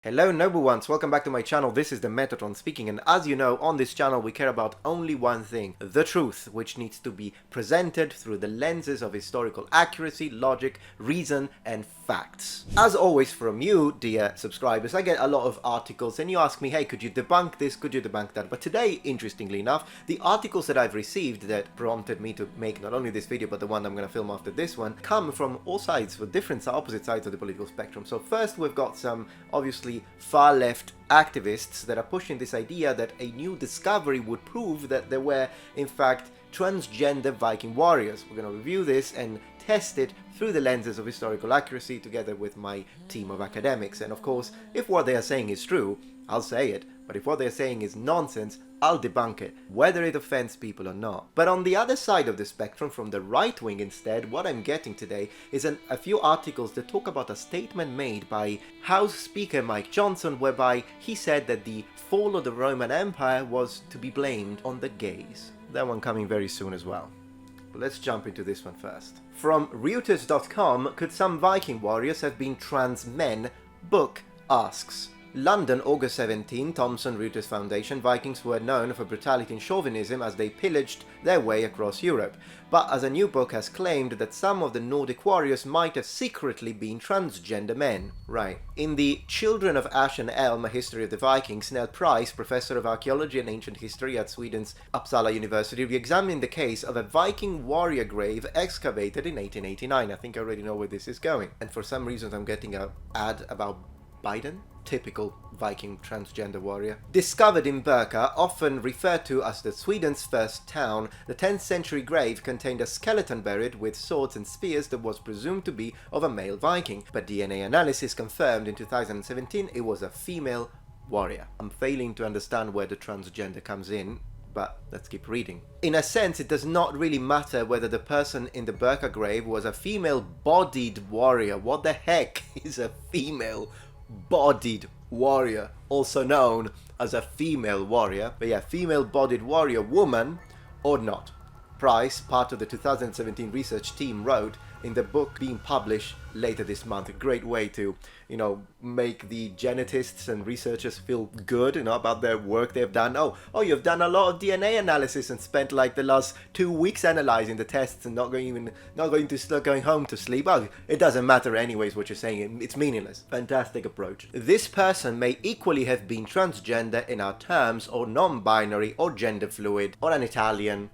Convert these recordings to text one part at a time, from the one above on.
Hello noble ones, welcome back to my channel. This is the Metatron speaking, and as you know, on this channel we care about only one thing: the truth, which needs to be presented through the lenses of historical accuracy, logic, reason and facts. As always from you, dear subscribers, I get a lot of articles and you ask me, hey, could you debunk this, could you debunk that? But today, interestingly enough, the articles that I've received that prompted me to make not only this video but the one I'm going to film after this one come from all sides, for different opposite sides of the political spectrum. So first we've got some obviously far left activists that are pushing this idea that a new discovery would prove that there were in fact transgender Viking warriors. We're going to review this and test it through the lenses of historical accuracy together with my team of academics. And of course, if what they are saying is true, I'll say it, but if what they're saying is nonsense, I'll debunk it, whether it offends people or not. But on the other side of the spectrum, from the right wing instead, what I'm getting today is a few articles that talk about a statement made by House Speaker Mike Johnson, whereby he said that the fall of the Roman Empire was to be blamed on the gays. That one coming very soon as well. But let's jump into this one first. From Reuters.com, could some Viking warriors have been trans men? Book asks. London, August 17, Thomson Reuters Foundation. Vikings were known for brutality and chauvinism as they pillaged their way across Europe. But as a new book has claimed that some of the Nordic warriors might have secretly been transgender men. Right. In the Children of Ash and Elm, A History of the Vikings, Nell Price, professor of archaeology and ancient history at Sweden's Uppsala University, re-examined the case of a Viking warrior grave excavated in 1889. I think I already know where this is going. And for some reason I'm getting an ad about Biden? Typical Viking transgender warrior. Discovered in Birka, often referred to as the Sweden's first town, the 10th century grave contained a skeleton buried with swords and spears that was presumed to be of a male Viking, but DNA analysis confirmed in 2017 it was a female warrior. I'm failing to understand where the transgender comes in, but let's keep reading. In a sense, it does not really matter whether the person in the Birka grave was a female-bodied warrior. What the heck is a female-bodied warrior, also known as a female warrior? But yeah, female-bodied warrior woman or not. Price, part of the 2017 research team, wrote in the book being published later this month. A great way to, make the genetists and researchers feel good, about their work they've done. Oh, you've done a lot of DNA analysis and spent like the last 2 weeks analyzing the tests and not going home to sleep. Oh, it doesn't matter anyways what you're saying. It's meaningless. Fantastic approach. This person may equally have been transgender in our terms, or non-binary, or gender fluid, or an Italian,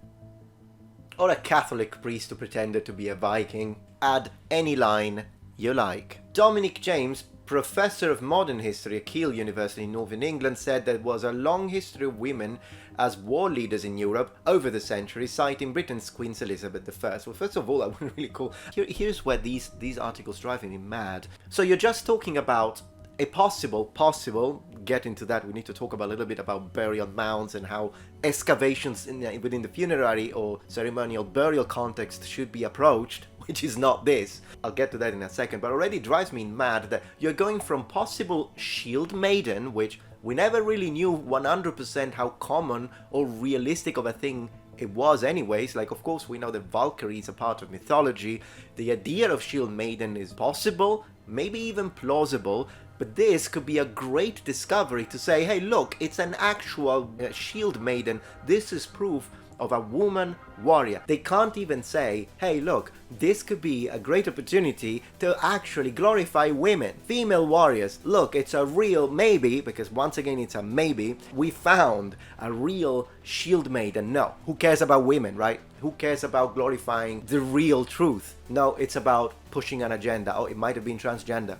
or a Catholic priest who pretended to be a Viking. Add any line you like. Dominic James, professor of modern history at Keele University in Northern England, said there was a long history of women as war leaders in Europe over the centuries, citing Britain's Queen Elizabeth I. Well, first of all, that was really cool. Here's where these articles driving me mad. So you're just talking about a possible, get into that, we need to talk about a little bit about burial mounds and how excavations within the funerary or ceremonial burial context should be approached, which is not this. I'll get to that in a second, but already drives me mad that you're going from possible shield maiden, which we never really knew 100% how common or realistic of a thing it was anyways. Like, of course, we know that Valkyrie is a part of mythology. The idea of shield maiden is possible, maybe even plausible, but this could be a great discovery to say, hey, look, it's an actual shield maiden. This is proof of a woman warrior. They can't even say, hey, look, this could be a great opportunity to actually glorify women, female warriors. Look, it's a real maybe, because once again, it's a maybe. We found a real shield maiden. No, who cares about women, right? Who cares about glorifying the real truth? No, it's about pushing an agenda. Oh, it might have been transgender,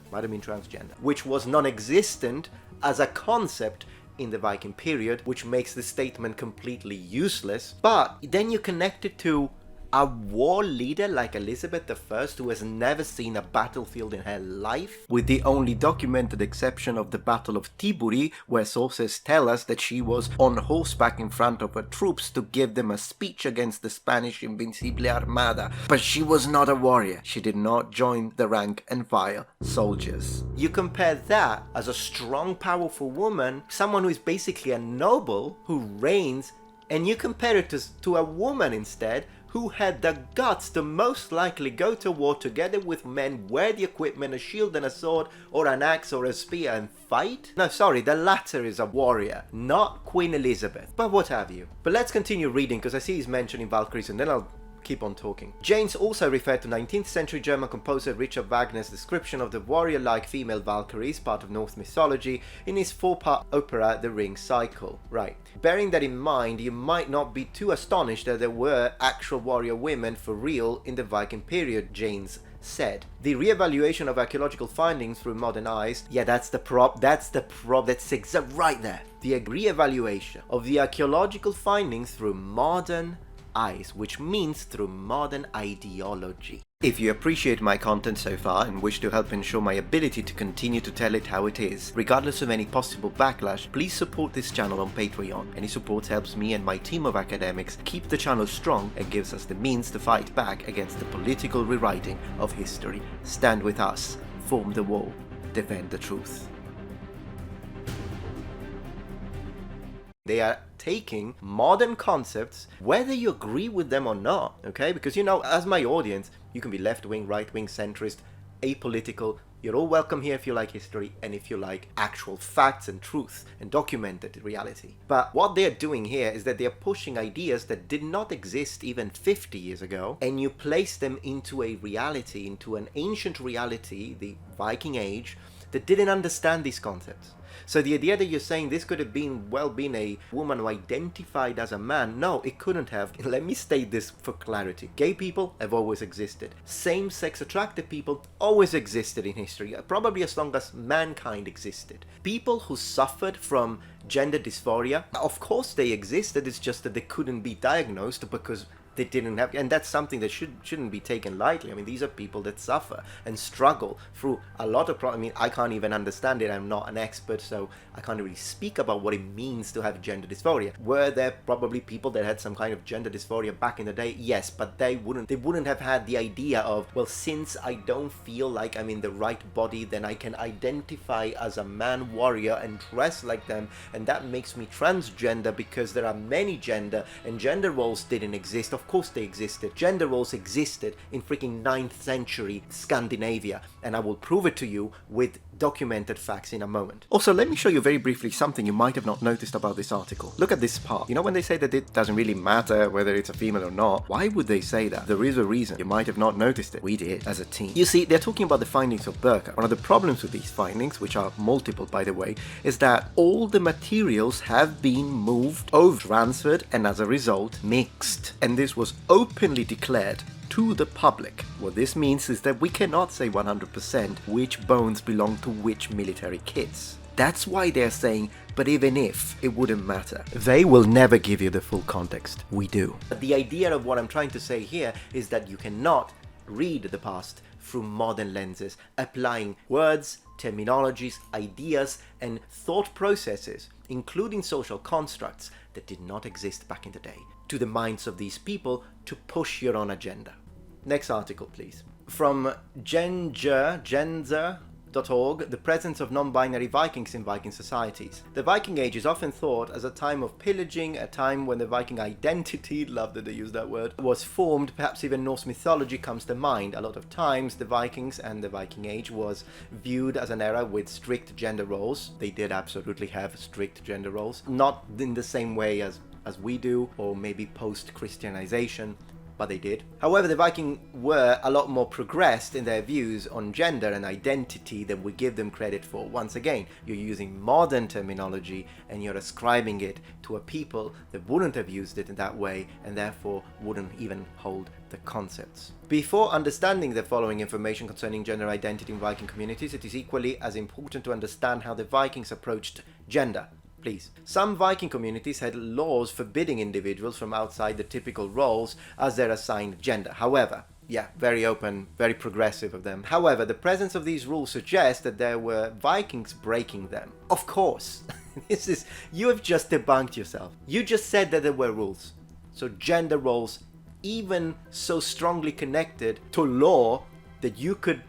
which was non-existent as a concept in the Viking period, which makes the statement completely useless. But then you connect it to a war leader like Elizabeth I, who has never seen a battlefield in her life, with the only documented exception of the Battle of Tiburi, where sources tell us that she was on horseback in front of her troops to give them a speech against the Spanish Invincible Armada. But she was not a warrior. She did not join the rank and file soldiers. You compare that as a strong, powerful woman, someone who is basically a noble who reigns, and you compare it to a woman instead, who had the guts to most likely go to war together with men, wear the equipment, a shield and a sword, or an axe or a spear and fight? No, sorry, the latter is a warrior, not Queen Elizabeth, but what have you. But let's continue reading, because I see he's mentioning Valkyries, and then I'll keep on talking. Janes also referred to 19th century German composer Richard Wagner's description of the warrior-like female Valkyries, part of Norse mythology, in his 4-part opera The Ring Cycle. Right. Bearing that in mind, you might not be too astonished that there were actual warrior women for real in the Viking period, Janes said. The re-evaluation of archaeological findings through modern eyes, yeah, that's right there. The re-evaluation of the archaeological findings through modern eyes, which means through modern ideology. If you appreciate my content so far and wish to help ensure my ability to continue to tell it how it is, regardless of any possible backlash, please support this channel on Patreon. Any support helps me and my team of academics keep the channel strong and gives us the means to fight back against the political rewriting of history. Stand with us, form the wall, defend the truth. They are taking modern concepts, whether you agree with them or not, okay? Because, you know, as my audience, you can be left-wing, right-wing, centrist, apolitical. You're all welcome here if you like history and if you like actual facts and truth and documented reality. But what they're doing here is that they're pushing ideas that did not exist even 50 years ago, and you place them into a reality, into an ancient reality, the Viking Age, that didn't understand these concepts. So the idea that you're saying this could have been a woman who identified as a man, no, it couldn't have. Let me state this for clarity. Gay people have always existed. Same-sex attracted people always existed in history, probably as long as mankind existed. People who suffered from gender dysphoria, of course they existed, it's just that they couldn't be diagnosed because they didn't have, and that's something that shouldn't be taken lightly. I mean, these are people that suffer and struggle through a lot of problems. I mean, I can't even understand it. I'm not an expert, so I can't really speak about what it means to have gender dysphoria. Were there probably people that had some kind of gender dysphoria back in the day? Yes, but they wouldn't have had the idea of, well, since I don't feel like I'm in the right body, then I can identify as a man warrior and dress like them, and that makes me transgender because there are many gender, and gender roles didn't exist. Of course they existed. Gender roles existed in freaking 9th century Scandinavia, and I will prove it to you with documented facts in a moment. Also, let me show you very briefly something you might have not noticed about this article. Look at this part. You know when they say that it doesn't really matter whether it's a female or not? Why would they say that? There is a reason. You might have not noticed it. We did as a team. You see, they're talking about the findings of Birka. One of the problems with these findings, which are multiple by the way, is that all the materials have been moved over, transferred, and as a result, mixed. And this was openly declared to the public. What this means is that we cannot say 100% which bones belong to which military kits. That's why they're saying, but even if, it wouldn't matter. They will never give you the full context. We do. But the idea of what I'm trying to say here is that you cannot read the past through modern lenses, applying words, terminologies, ideas, and thought processes, including social constructs that did not exist back in the day, to the minds of these people to push your own agenda. Next article, please. From Genzer.org, the presence of non-binary Vikings in Viking societies. The Viking Age is often thought as a time of pillaging, a time when the Viking identity, love that they use that word, was formed. Perhaps even Norse mythology comes to mind. A lot of times the Vikings and the Viking Age was viewed as an era with strict gender roles. They did absolutely have strict gender roles. Not in the same way as we do, or maybe post-Christianization, but they did. However, the Vikings were a lot more progressed in their views on gender and identity than we give them credit for. Once again, you're using modern terminology and you're ascribing it to a people that wouldn't have used it in that way and therefore wouldn't even hold the concepts. Before understanding the following information concerning gender identity in Viking communities, it is equally as important to understand how the Vikings approached gender. Please. Some Viking communities had laws forbidding individuals from outside the typical roles as their assigned gender. However, yeah, very open, very progressive of them. However, the presence of these rules suggests that there were Vikings breaking them. Of course. You have just debunked yourself. You just said that there were rules. So gender roles, even so strongly connected to law that you could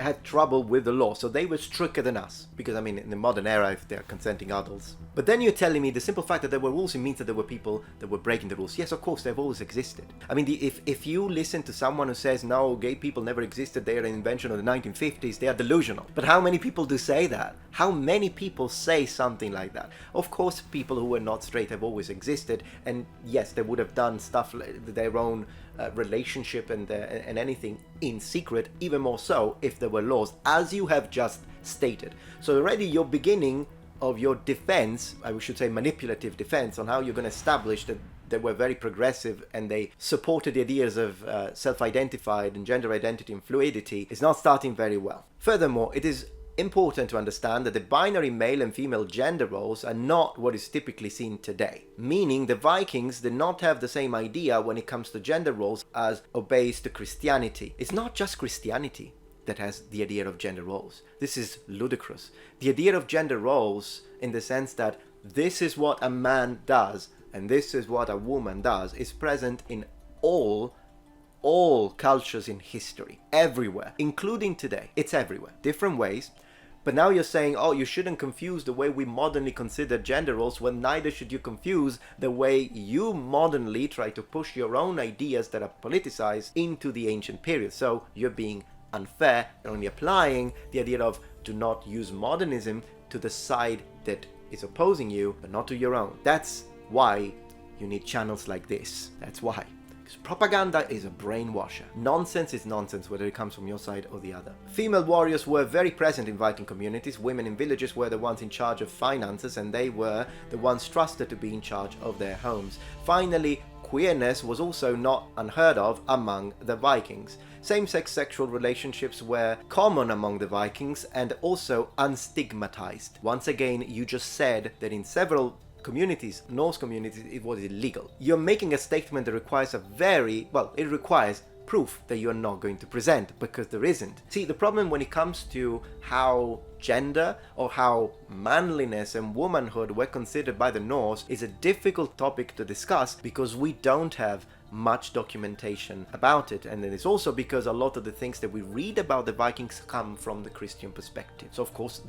had trouble with the law, so they were stricter than us, because I mean in the modern era if they're consenting adults. But then you're telling me the simple fact that there were rules, it means that there were people that were breaking the rules. Yes, of course, they've always existed. I mean, if you listen to someone who says no, gay people never existed, they are an invention of the 1950s, they are delusional. But how many people do say that? How many people say something like that? Of course, people who were not straight have always existed, and yes, they would have done stuff like their own relationship and anything in secret, even more so if there were laws, as you have just stated. So already your beginning of your defense, I should say manipulative defense, on how you're going to establish that they were very progressive and they supported the ideas of self-identified and gender identity and fluidity, is not starting very well. Furthermore, it is important to understand that the binary male and female gender roles are not what is typically seen today. Meaning the Vikings did not have the same idea when it comes to gender roles as obeys to Christianity. It's not just Christianity that has the idea of gender roles. This is ludicrous. The idea of gender roles, in the sense that this is what a man does and this is what a woman does, is present in all cultures in history, everywhere, including today. It's everywhere, different ways. But now you're saying, oh, you shouldn't confuse the way we modernly consider gender roles, when neither should you confuse the way you modernly try to push your own ideas that are politicized into the ancient period. So you're being unfair and only applying the idea of do not use modernism to the side that is opposing you, but not to your own. That's why you need channels like this. That's why. Because propaganda is a brainwasher. Nonsense is nonsense, whether it comes from your side or the other. Female warriors were very present in Viking communities. Women in villages were the ones in charge of finances, and they were the ones trusted to be in charge of their homes. Finally, queerness was also not unheard of among the Vikings. Same-sex sexual relationships were common among the Vikings and also unstigmatized. Once again, you just said that in several communities, Norse communities, it was illegal. You're making a statement that requires it requires proof that you're not going to present, because there isn't. See, the problem when it comes to how gender or how manliness and womanhood were considered by the Norse is a difficult topic to discuss, because we don't have much documentation about it, and then it's also because a lot of the things that we read about the Vikings come from the Christian perspective. So of course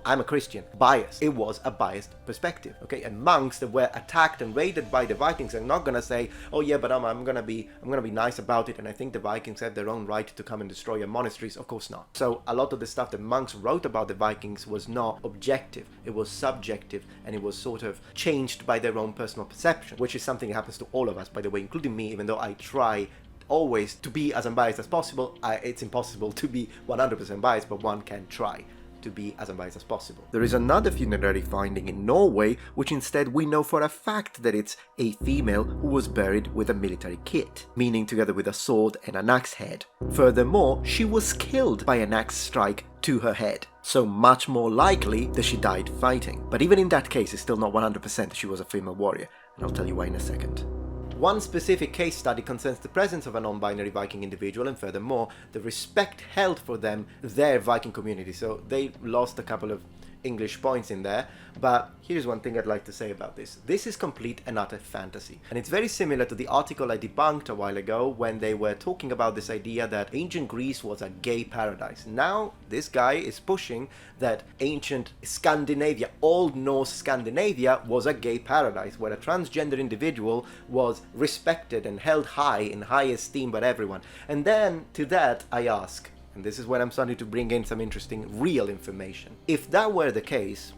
I'm a Christian, biased. It was a biased perspective, okay? And monks that were attacked and raided by the Vikings are not gonna say, oh yeah, but I'm gonna be nice about it, and I think the Vikings have their own right to come and destroy your monasteries. Of course not. So a lot of the stuff that monks wrote about the Vikings was not objective, it was subjective, and it was sort of changed by their own personal perception, which is something that happens to all of us, by the way, including me. Even though I try always to be as unbiased as possible, it's impossible to be 100% biased, but one can try to be as unbiased as possible. There is another funerary finding in Norway, which instead we know for a fact that it's a female who was buried with a military kit, meaning together with a sword and an axe head. Furthermore, she was killed by an axe strike to her head, so much more likely that she died fighting. But even in that case, it's still not 100% she was a female warrior, and I'll tell you why in a second. One specific case study concerns the presence of a non-binary Viking individual, and furthermore, the respect held for them, their Viking community. So they lost a couple of English points in there, but here's one thing I'd like to say about this. This is complete and utter fantasy. And it's very similar to the article I debunked a while ago when they were talking about this idea that ancient Greece was a gay paradise. Now, this guy is pushing that ancient Scandinavia, Old Norse Scandinavia, was a gay paradise, where a transgender individual was respected and held high in high esteem by everyone. And then, to that, I ask, and this is when I'm starting to bring in some interesting real information. If that were the case,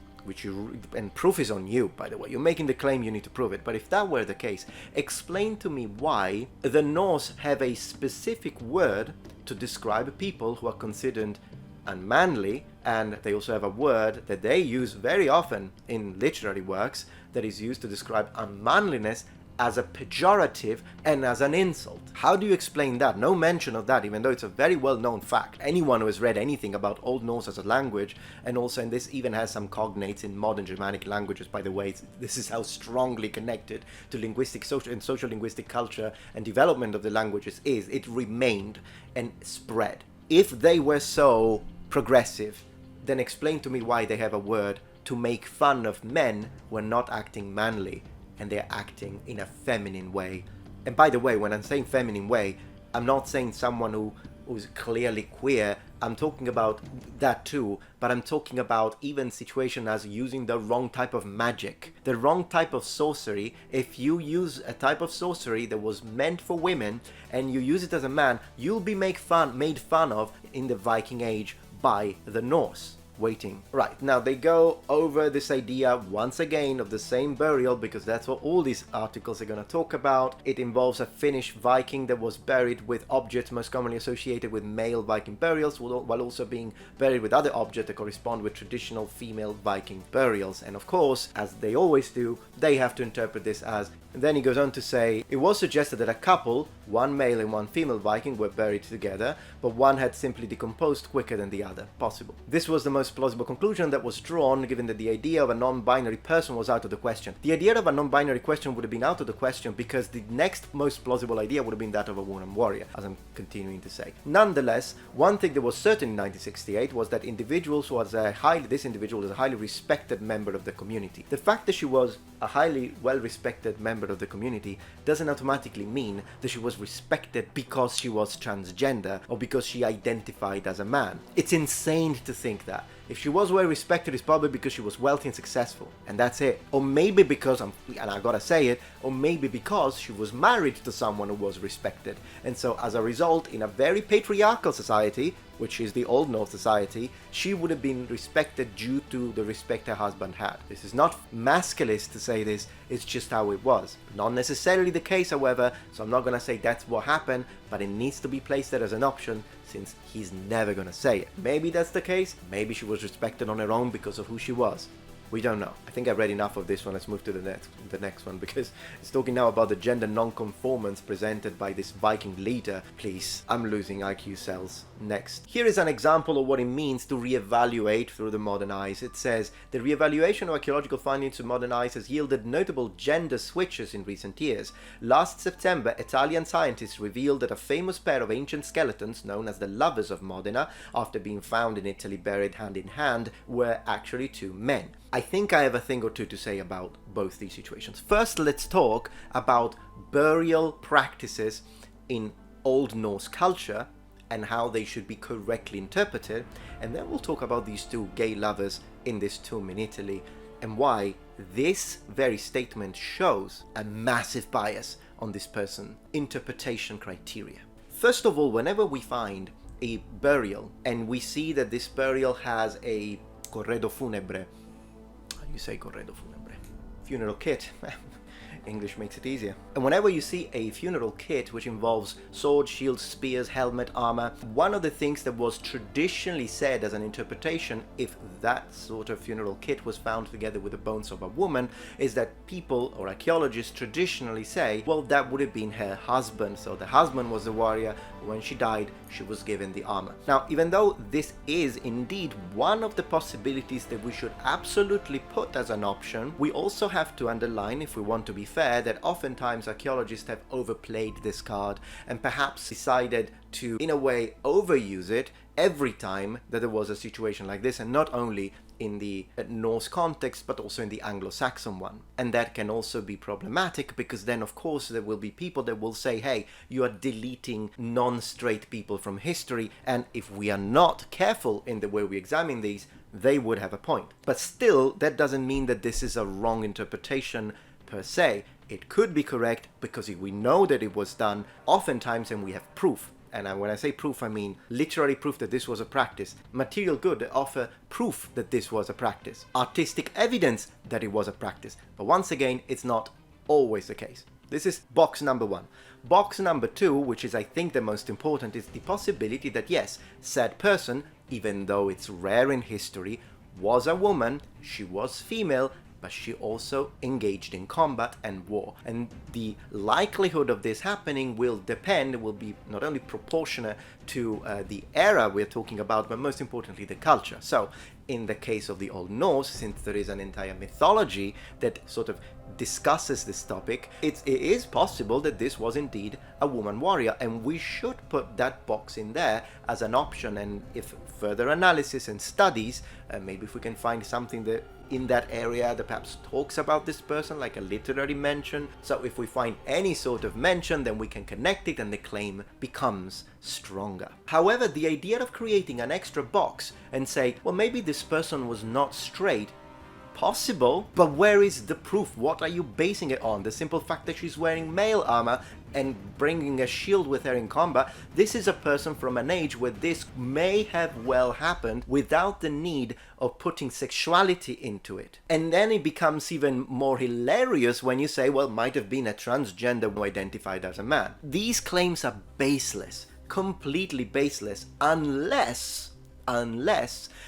and proof is on you, by the way, you're making the claim, you need to prove it, but if that were the case, explain to me why the Norse have a specific word to describe people who are considered unmanly, and they also have a word that they use very often in literary works that is used to describe unmanliness as a pejorative and as an insult. How do you explain that? No mention of that, even though it's a very well-known fact. Anyone who has read anything about Old Norse as a language, and also, and this even has some cognates in modern Germanic languages, by the way, this is how strongly connected to linguistic, social linguistic culture and development of the languages is. It remained and spread. If they were so progressive, then explain to me why they have a word to make fun of men who are not acting manly, and they're acting in a feminine way. And by the way, when I'm saying feminine way, I'm not saying someone who's clearly queer I'm talking about that too, but I'm talking about even situation as using the wrong type of magic, the wrong type of sorcery. If you use a type of sorcery that was meant for women and you use it as a man, you'll be made fun of in the Viking Age by the Norse. Waiting. Right, now they go over this idea once again of the same burial, because that's what all these articles are going to talk about. It involves a Finnish Viking that was buried with objects most commonly associated with male Viking burials, while also being buried with other objects that correspond with traditional female Viking burials. And of course, as they always do, they have to interpret this as... And then he goes on to say, it was suggested that a couple, one male and one female Viking, were buried together, but one had simply decomposed quicker than the other. Possible. This was the most plausible conclusion that was drawn, given that the idea of a non-binary person was out of the question. The idea of a non-binary question would have been out of the question because the next most plausible idea would have been that of a woman warrior, as I'm continuing to say. Nonetheless, one thing that was certain in 1968 was that this individual was a highly respected member of the community. The fact that she was a highly well-respected member of the community doesn't automatically mean that she was respected because she was transgender or because she identified as a man. It's insane to think that. If she was well respected, it's probably because she was wealthy and successful, and that's it. Or maybe because, and I gotta say it, or maybe because she was married to someone who was respected. And so as a result, in a very patriarchal society, which is the Old Norse society, she would have been respected due to the respect her husband had. This is not masculine to say this, it's just how it was. Not necessarily the case, however, so I'm not gonna say that's what happened, but it needs to be placed there as an option, since he's never gonna say it. Maybe that's the case, maybe she was respected on her own because of who she was. We don't know. I think I've read enough of this one. Let's move to the next one, because it's talking now about the gender non-conformance presented by this Viking leader. Please, I'm losing IQ cells. Next. Here is an example of what it means to reevaluate through the modern eyes. It says, the reevaluation of archaeological findings through modern eyes has yielded notable gender switches in recent years. Last September, Italian scientists revealed that a famous pair of ancient skeletons, known as the lovers of Modena, after being found in Italy buried hand in hand, were actually two men. I think I have a thing or two to say about both these situations. First, let's talk about burial practices in Old Norse culture and how they should be correctly interpreted, and then we'll talk about these two gay lovers in this tomb in Italy and why this very statement shows a massive bias on this person's interpretation criteria. First of all, whenever we find a burial and we see that this burial has a corredo funebre, you say corredo funebre, funeral kit. English makes it easier. And whenever you see a funeral kit which involves swords, shields, spears, helmet, armor, one of the things that was traditionally said as an interpretation, if that sort of funeral kit was found together with the bones of a woman, is that people or archaeologists traditionally say, well, that would have been her husband. So the husband was the warrior. When she died, she was given the armor. Now, even though this is indeed one of the possibilities that we should absolutely put as an option, we also have to underline, if we want to be fair, that oftentimes archaeologists have overplayed this card and perhaps decided to, in a way, overuse it every time that there was a situation like this, and not only in the Norse context, but also in the Anglo-Saxon one. And that can also be problematic, because then, of course, there will be people that will say, hey, you are deleting non-straight people from history, and if we are not careful in the way we examine these, they would have a point. But still, that doesn't mean that this is a wrong interpretation per se. It could be correct because if we know that it was done, oftentimes, and we have proof. And when I say proof, I mean literary proof that this was a practice. Material good that offer proof that this was a practice. Artistic evidence that it was a practice. But once again, it's not always the case. This is box number one. Box number two, which is I think the most important, is the possibility that yes, said person, even though it's rare in history, was a woman, she was female, but she also engaged in combat and war. And the likelihood of this happening will be not only proportionate to the era we're talking about, but most importantly the culture. So in the case of the Old Norse, since there is an entire mythology that sort of discusses this topic, it is possible that this was indeed a woman warrior, and we should put that box in there as an option. And if further analysis and studies, maybe if we can find something that in that area that perhaps talks about this person, like a literary mention. So if we find any sort of mention, then we can connect it and the claim becomes stronger. However, the idea of creating an extra box and say, well, maybe this person was not straight, possible, but where is the proof? What are you basing it on? The simple fact that she's wearing male armor and bringing a shield with her in combat? This is a person from an age where this may have well happened without the need of putting sexuality into it. And then it becomes even more hilarious when you say, well, might have been a transgender who identified as a man. These claims are baseless, completely baseless, unless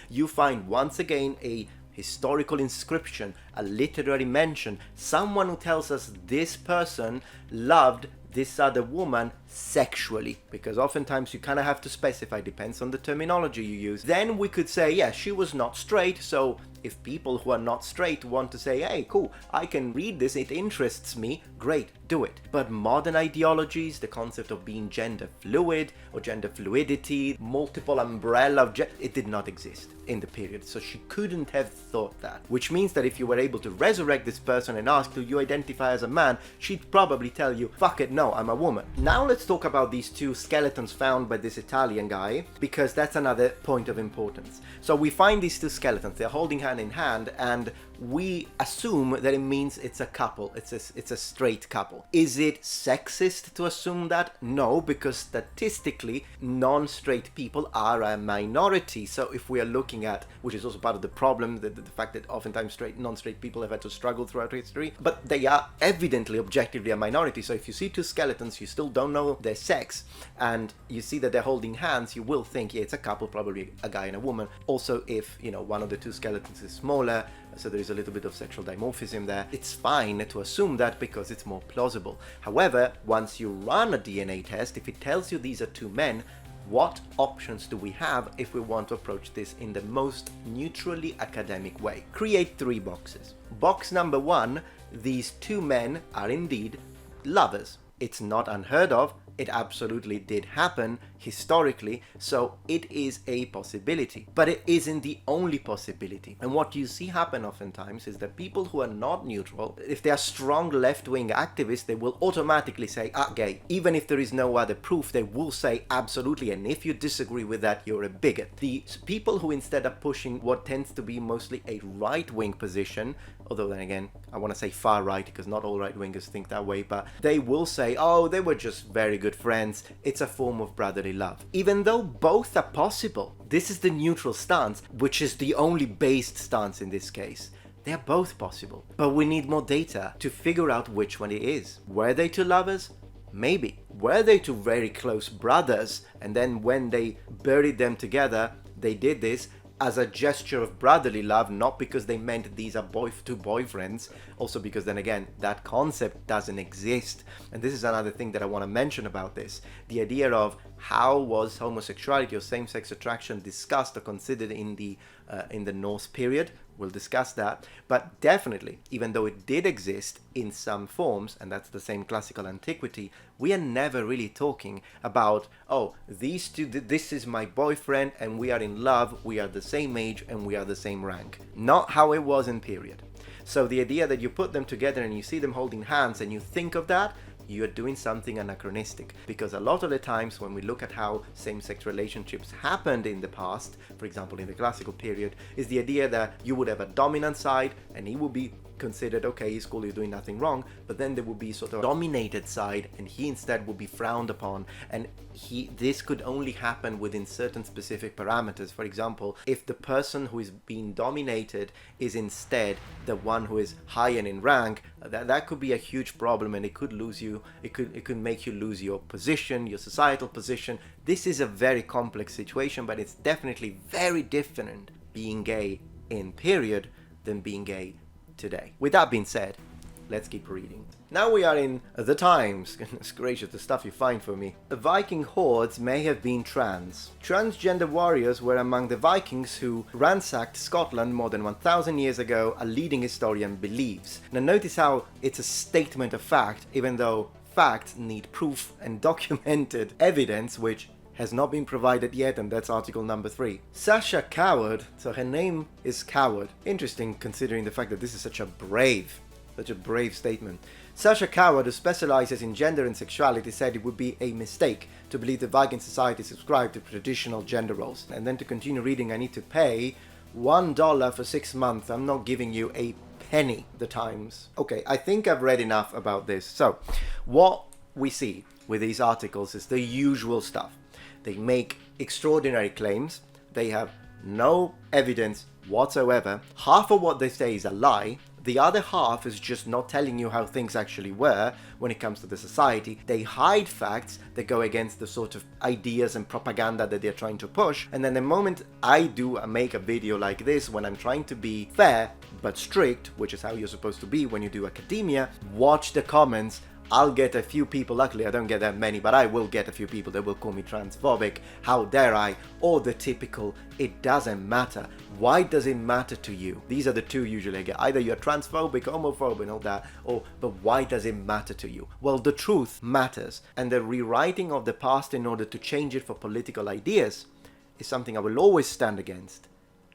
you find once again a historical inscription, a literary mention, someone who tells us this person loved this other woman sexually, because oftentimes you kind of have to specify, depends on the terminology you use. Then we could say, yeah, she was not straight, so if people who are not straight want to say, hey, cool, I can read this, it interests me, great, do it. But modern ideologies, the concept of being gender fluid or gender fluidity, multiple umbrella of it did not exist in the period, so she couldn't have thought that. Which means that if you were able to resurrect this person and ask, do you identify as a man, she'd probably tell you, fuck it, no, I'm a woman. Now let's talk about these two skeletons found by this Italian guy, because that's another point of importance. So we find these two skeletons, they're holding hand in hand, and we assume that it means it's a couple, it's a straight couple. Is it sexist to assume that? No, because statistically, non-straight people are a minority. So if we are looking at, which is also part of the problem, the fact that oftentimes non-straight people have had to struggle throughout history, but they are evidently, objectively a minority. So if you see two skeletons, you still don't know their sex, and you see that they're holding hands, you will think, yeah, it's a couple, probably a guy and a woman. Also, if, you know, one of the two skeletons is smaller, so there is a little bit of sexual dimorphism there, it's fine to assume that because it's more plausible. However, once you run a DNA test, if it tells you these are two men, what options do we have if we want to approach this in the most neutrally academic way? Create three boxes. Box number one, these two men are indeed lovers. It's not unheard of. It absolutely did happen historically, so it is a possibility. But it isn't the only possibility. And what you see happen oftentimes is that people who are not neutral, if they are strong left-wing activists, they will automatically say, gay. Even if there is no other proof, they will say absolutely, and if you disagree with that, you're a bigot. The people who instead are pushing what tends to be mostly a right-wing position, although then again, I want to say far right because not all right-wingers think that way, but they will say, oh, they were just very good friends, it's a form of brotherly love. Even though both are possible, this is the neutral stance, which is the only based stance in this case. They are both possible, but we need more data to figure out which one it is. Were they two lovers? Maybe. Were they two very close brothers, and then when they buried them together, they did this as a gesture of brotherly love, not because they meant these are two boyfriends, also because then again, that concept doesn't exist. And this is another thing that I want to mention about this. The idea of how was homosexuality or same-sex attraction discussed or considered in the Norse period. We'll discuss that, but definitely, even though it did exist in some forms, and that's the same classical antiquity, we are never really talking about, oh, these two, this is my boyfriend and we are in love, we are the same age and we are the same rank. Not how it was in period. So the idea that you put them together and you see them holding hands and you think of that, you're doing something anachronistic, because a lot of the times when we look at how same-sex relationships happened in the past, for example in the classical period, is the idea that you would have a dominant side and he would be considered, okay, he's cool, he's doing nothing wrong, but then there would be sort of dominated side and he instead would be frowned upon, and this could only happen within certain specific parameters. For example, if the person who is being dominated is instead the one who is higher in rank, that could be a huge problem, and it could lose you, it could make you lose your position, your societal position. This is a very complex situation, but it's definitely very different being gay in period than being gay today. With that being said, let's keep reading. Now we are in the times. Goodness gracious, the stuff you find for me. The Viking hordes may have been trans. Transgender warriors were among the Vikings who ransacked Scotland more than 1,000 years ago, a leading historian believes. Now notice how it's a statement of fact, even though facts need proof and documented evidence, which has not been provided yet, and that's article number 3. Sasha Coward, so her name is Coward. Interesting considering the fact that this is such a brave statement. Sasha Coward, who specializes in gender and sexuality, said it would be a mistake to believe the Viking society subscribed to traditional gender roles. And then to continue reading, I need to pay $1 for 6 months. I'm not giving you a penny. The Times. Okay, I think I've read enough about this. So, what we see with these articles is the usual stuff. They make extraordinary claims. They have no evidence whatsoever. Half of what they say is a lie. The other half is just not telling you how things actually were when it comes to the society. They hide facts that go against the sort of ideas and propaganda that they're trying to push. And then the moment I do make a video like this, when I'm trying to be fair but strict, which is how you're supposed to be when you do academia, watch the comments. I'll get a few people, luckily I don't get that many, but I will get a few people that will call me transphobic, how dare I, or the typical, it doesn't matter. Why does it matter to you? These are the two usually I get. Either you're transphobic, homophobic and all that, or but why does it matter to you? Well, the truth matters, and the rewriting of the past in order to change it for political ideas is something I will always stand against,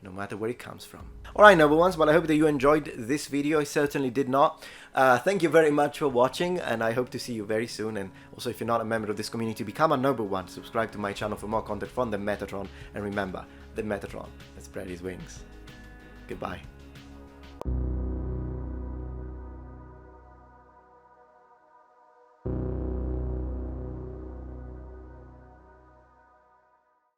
no matter where it comes from. Alright, noble ones, well, I hope that you enjoyed this video. I certainly did not. Thank you very much for watching, and I hope to see you very soon. And also, if you're not a member of this community, become a noble one. Subscribe to my channel for more content from the Metatron. And remember, the Metatron has spread his wings. Goodbye.